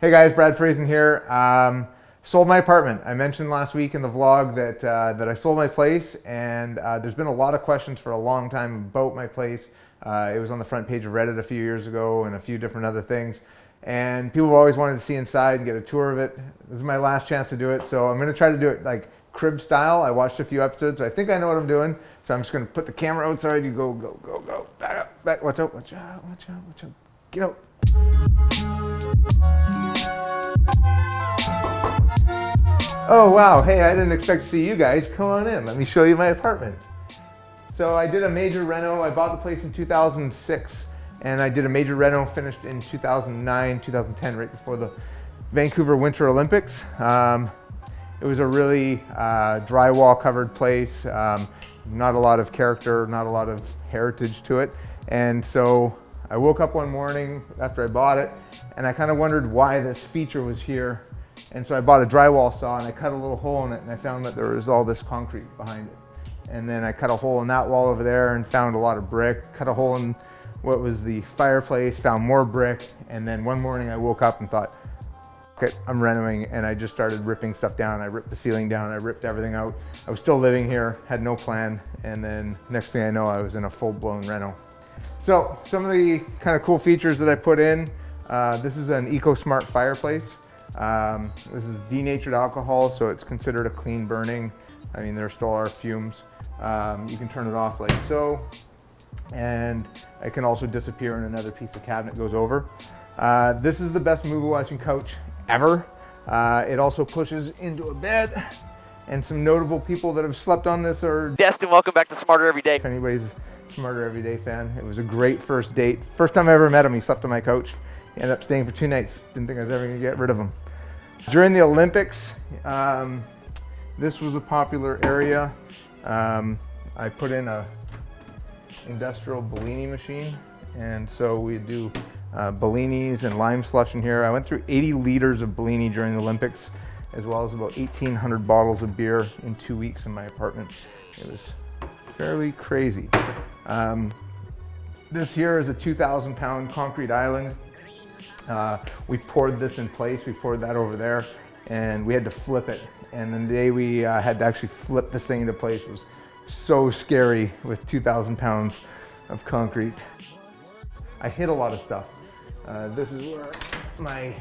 Hey guys, Brad Friesen here. Sold my apartment. I mentioned last week in the vlog that I sold my place, and there's been a lot of questions for a long time about my place. It was on the front page of Reddit a few years ago and a few different other things. And people have always wanted to see inside and get a tour of it. This is my last chance to do it, so I'm going to try to do it like crib style. I watched a few episodes, so I think I know what I'm doing. So I'm just going to put the camera outside. You go, go, go, go. Back up, back. Watch out, watch out, watch out, watch out. Get out. Oh wow, hey, I didn't expect to see you guys. Come on in, let me show you my apartment. So I did a major reno. I bought the place in 2006, and I did a major reno, finished in 2009, 2010, right before the Vancouver Winter Olympics. It was a really drywall covered place, not a lot of character, not a lot of heritage to it. And so I woke up one morning after I bought it, and I kind of wondered why this feature was here. And so I bought a drywall saw and I cut a little hole in it, and I found that there was all this concrete behind it. And then I cut a hole in that wall over there and found a lot of brick, cut a hole in what was the fireplace, found more brick. And then one morning I woke up and thought, okay, I'm renovating, and I just started ripping stuff down. I ripped the ceiling down, I ripped everything out. I was still living here, had no plan. And then next thing I know, I was in a full-blown reno. So some of the kind of cool features that I put in, this is an EcoSmart fireplace. This is denatured alcohol, so it's considered a clean burning. I mean, there still are fumes. You can turn it off like so, and it can also disappear and another piece of cabinet goes over. This is the best movie watching couch ever. It also pushes into a bed, and some notable people that have slept on this are Destin. Welcome back to Smarter Every Day. If anybody's a Smarter Every Day fan, it was a great first date. First time I ever met him, he slept on my couch. He ended up staying for 2 nights. Didn't think I was ever gonna get rid of him. During the Olympics, this was a popular area. I put in a industrial Bellini machine, and so we do Bellinis and lime slush in here. I went through 80 liters of Bellini during the Olympics, as well as about 1,800 bottles of beer in 2 weeks in my apartment. It was fairly crazy. This here is a 2,000-pound concrete island. We poured this in place, we poured that over there, and we had to flip it. And the day we had to actually flip this thing into place was so scary with 2,000 pounds of concrete. I hit a lot of stuff. This is where my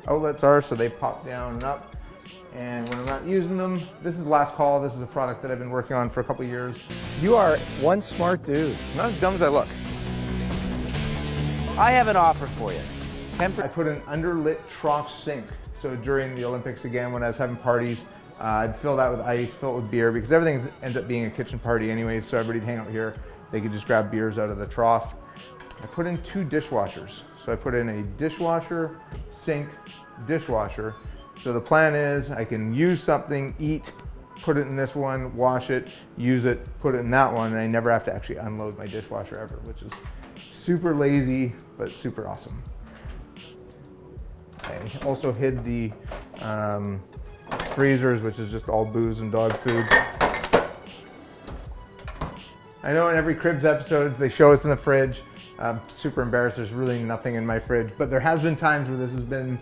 outlets are, so they pop down and up. And when I'm not using them, this is last call. This is a product that I've been working on for a couple of years. You are one smart dude. I'm not as dumb as I look. I have an offer for you. I put an underlit trough sink. So during the Olympics, again, when I was having parties, I'd fill that with ice, fill it with beer, because everything ends up being a kitchen party anyways, so everybody'd hang out here. They could just grab beers out of the trough. I put in 2 dishwashers. So I put in a dishwasher, sink, dishwasher. So the plan is I can use something, eat, put it in this one, wash it, use it, put it in that one, and I never have to actually unload my dishwasher ever, which is super lazy, but super awesome. I also hid the freezers, which is just all booze and dog food. I know in every Cribs episode they show us in the fridge. I'm super embarrassed, there's really nothing in my fridge, but there has been times where this has been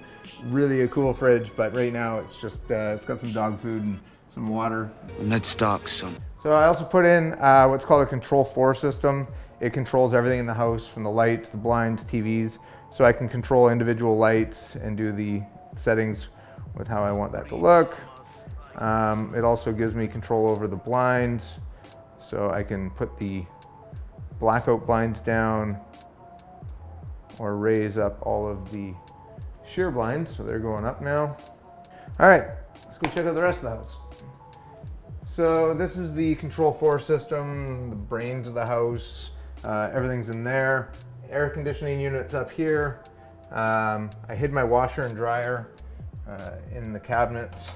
really a cool fridge, but right now it's just, it's got some dog food and some water. Net stocks, son. So I also put in what's called a Control 4 system. It controls everything in the house, from the lights, the blinds, TVs. So I can control individual lights and do the settings with how I want that to look. It also gives me control over the blinds. So I can put the blackout blinds down or raise up all of the sheer blinds. So they're going up now. All right, let's go check out the rest of the house. So this is the Control 4 system, the brains of the house. Everything's in there. Air conditioning units up here. I hid my washer and dryer in the cabinets,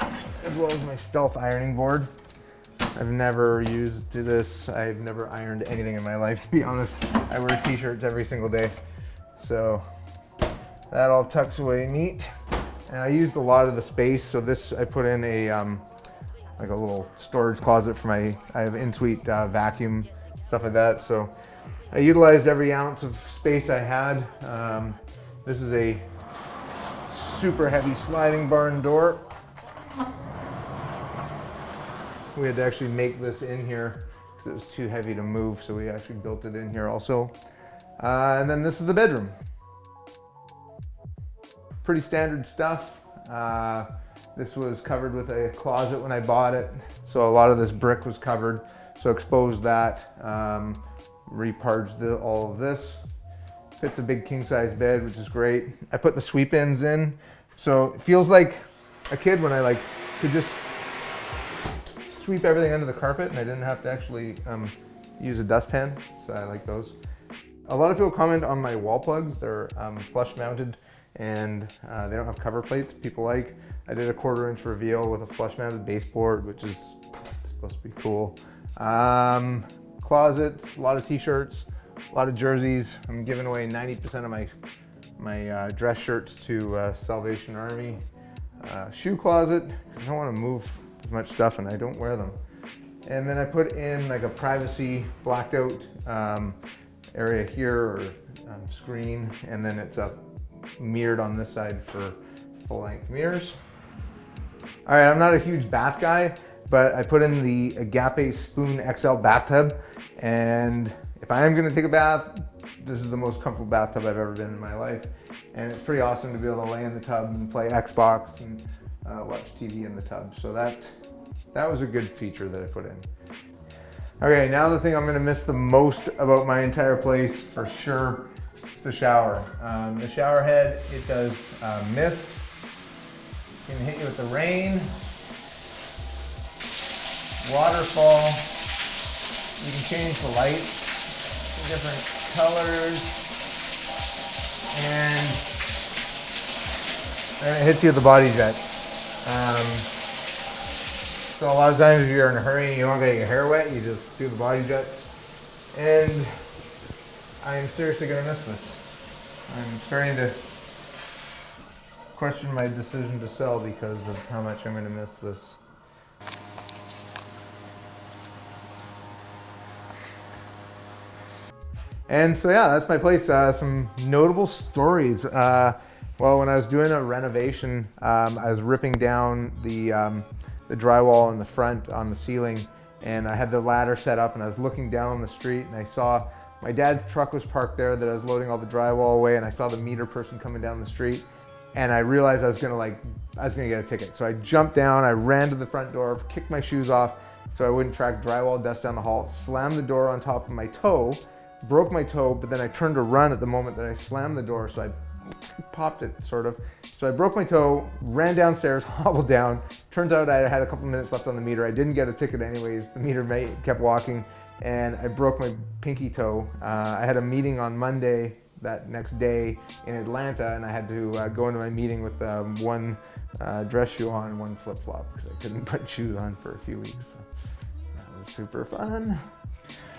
as well as my stealth ironing board. I've never used this. I've never ironed anything in my life, to be honest. I wear t-shirts every single day. So that all tucks away neat. And I used a lot of the space. So this, I put in a like a little storage closet for my, I have in-suite vacuum, stuff like that. So I utilized every ounce of space I had. This is a super heavy sliding barn door. We had to actually make this in here because it was too heavy to move, so we actually built it in here also. And then this is the bedroom. Pretty standard stuff. This was covered with a closet when I bought it, so a lot of this brick was covered. So exposed that, reparged all of this. Fits a big king size bed, which is great. I put the sweep ins in, so it feels like a kid when I could just sweep everything under the carpet and I didn't have to actually use a dustpan, so I like those. A lot of people comment on my wall plugs. They're flush mounted and they don't have cover plates. People like, I did a 1/4 inch reveal with a flush mounted baseboard, which is supposed to be cool. Closets, a lot of t-shirts, a lot of jerseys. I'm giving away 90% of my dress shirts to Salvation Army. Shoe closet, I don't want to move as much stuff and I don't wear them. And then I put in like a privacy blacked out area here, or screen, and then it's mirrored on this side for full length mirrors. All right, I'm not a huge bath guy, but I put in the Agape Spoon XL bathtub, and if I am gonna take a bath, this is the most comfortable bathtub I've ever been in my life. And it's pretty awesome to be able to lay in the tub and play Xbox and watch TV in the tub. So that was a good feature that I put in. Okay, now the thing I'm gonna miss the most about my entire place, for sure, is the shower. The shower head, it does mist. It can hit you with the rain, waterfall. You can change the light to different colors, and it hits you with the body jet. So a lot of times if you're in a hurry and you don't get your hair wet, you just do the body jets. And I'm seriously gonna miss this. I'm starting to question my decision to sell because of how much I'm gonna miss this. And so yeah, that's my place. Some notable stories. Well, when I was doing a renovation, I was ripping down the drywall in the front on the ceiling, and I had the ladder set up and I was looking down on the street and I saw my dad's truck was parked there that I was loading all the drywall away, and I saw the meter person coming down the street, and I realized I was gonna get a ticket. So I jumped down, I ran to the front door, kicked my shoes off so I wouldn't track drywall dust down the hall, slammed the door on top of my toe, broke my toe, but then I turned to run at the moment that I slammed the door, so I popped it, sort of. So I broke my toe, ran downstairs, hobbled down. Turns out I had a couple minutes left on the meter. I didn't get a ticket anyways. The meter mate kept walking, and I broke my pinky toe. I had a meeting on Monday that next day in Atlanta, and I had to go into my meeting with one dress shoe on and one flip-flop because I couldn't put shoes on for a few weeks. So that was super fun.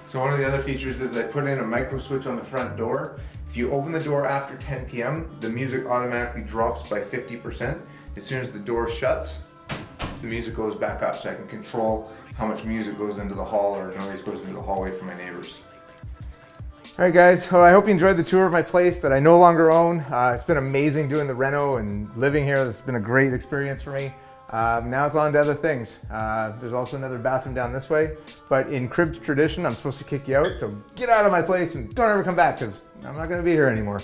So one of the other features is I put in a micro switch on the front door. If you open the door after 10 p.m., the music automatically drops by 50%. As soon as the door shuts, the music goes back up, so I can control how much music goes into the hall or noise goes into the hallway from my neighbors. All right guys, so I hope you enjoyed the tour of my place that I no longer own. It's been amazing doing the reno and living here. It's been a great experience for me. Now it's on to other things. There's also another bathroom down this way, but in Cribs tradition, I'm supposed to kick you out, so get out of my place and don't ever come back because I'm not gonna be here anymore.